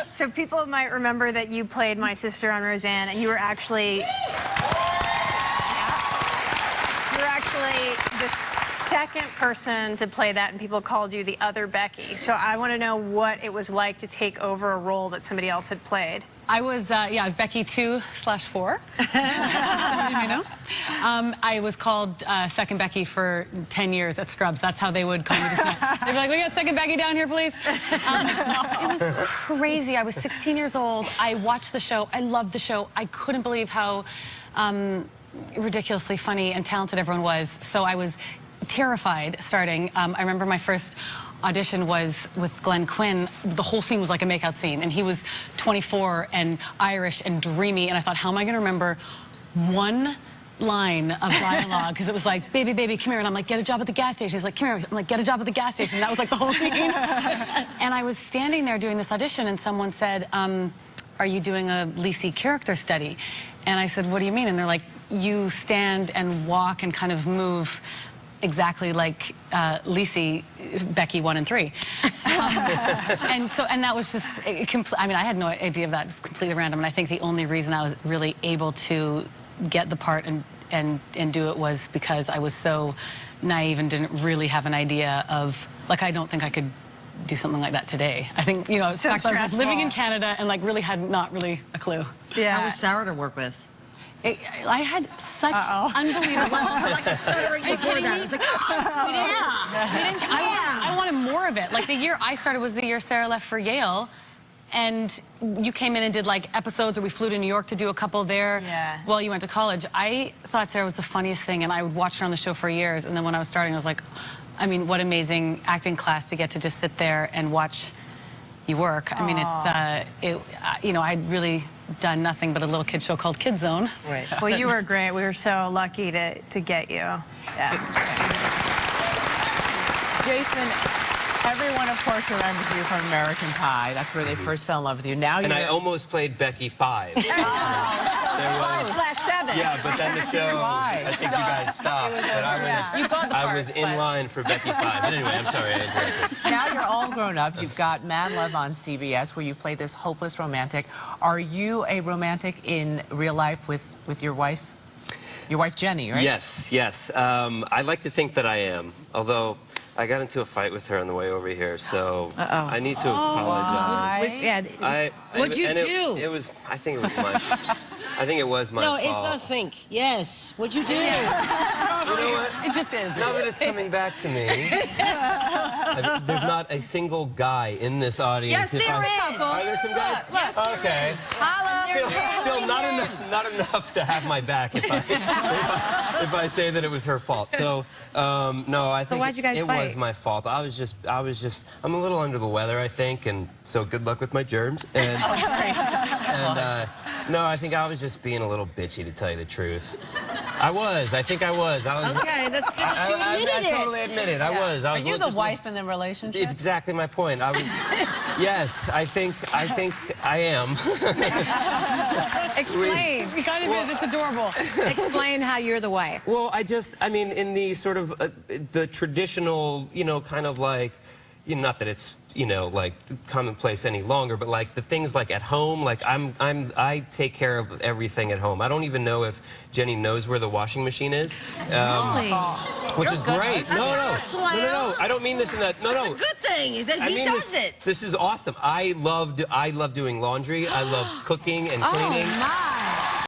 So people might remember that you played my sister on Roseanne, and you were actually the second person to play that, and people called you the other Becky. So I want to know what it was like to take over a role that somebody else had played. I was Becky 2/4. You know? I was called Second Becky for 10 years at Scrubs. That's how they would call me. They'd be like, "We got Second Becky down here, please." It was crazy. I was 16 years old. I watched the show. I loved the show. I couldn't believe how ridiculously funny and talented everyone was. So I was terrified starting. I remember my first audition was with Glenn Quinn. The whole scene was like a makeout scene, and he was 24 and Irish and dreamy, and I thought, how am I going to remember one line of dialogue? Because it was like, "Baby, baby, come here," and I'm like, "Get a job at the gas station." He's like, "Come here." I'm like, "Get a job at the gas station." And that was like the whole scene. And I was standing there doing this audition, and someone said, "Are you doing a Lisi character study?" And I said, "What do you mean?" And they're like, "You stand and walk and kind of move exactly like Lisi, Becky 1 and 3. And that was just, I mean, I had no idea of that. It's completely random. And I think the only reason I was really able to get the part and do it was because I was so naive and didn't really have an idea of, like, I don't think I could do something like that today. I think, you know, So I was living in Canada and like really had not really a clue. Yeah. How was Sarah to work with? I had such unbelievable. Like the stuttering before that. It was like, I wanted more of it. Like the year I started was the year Sarah left for Yale, and you came in and did like episodes, or we flew to New York to do a couple there while you went to college. I thought Sarah was the funniest thing, and I would watch her on the show for years. And then when I was starting, I was like, I mean, what amazing acting class to get to just sit there and watch you work. I mean, you know, I'd really done nothing but a little kid show called Kid Zone. Right. Well, you were great. We were so lucky to get you. Yeah. Jason, everyone, of course, remembers you from American Pie. That's where they first fell in love with you. Now I almost played Becky 5. /7. Yeah, but then the show, I think you guys stopped. But I was in line for Becky 5. But anyway, I'm sorry I interrupted. Now you're all grown up. You've got Man Love on CBS, where you play this hopeless romantic. Are you a romantic in real life with your wife? Your wife, Jenny, right? Yes, yes. I like to think that I am, although I got into a fight with her on the way over here, so I need to apologize. What'd you do? It was, I think it was my fault. No, it's not think. Yes. What'd you do? You know what? It just is. Now that it's coming back to me, there's not a single guy in this audience. Yes, there is. Are there some guys? Yes, okay. Still not enough to have my back if I say that it was her fault. So no, I think why'd you guys it fight? was my fault. I'm a little under the weather, I think, and so good luck with my germs. And no, I think I was just being a little bitchy, to tell you the truth. I think I was. Okay, that's good that you admitted it. I totally admit it. I was. Are you the wife in the relationship? It's exactly my point. Yes, I think I am. Explain. He kind of is. It's adorable. Explain how you're the wife. Well, I mean, in the sort of the traditional, you know, kind of like, you know, not that it's, you know, like commonplace any longer, but like the things like at home, like I take care of everything at home. I don't even know if Jenny knows where the washing machine is. Really? Which is great. No. I don't mean this in that. No. It's a good thing that he does it. This is awesome. I love doing laundry. I love cooking and cleaning. Oh, my.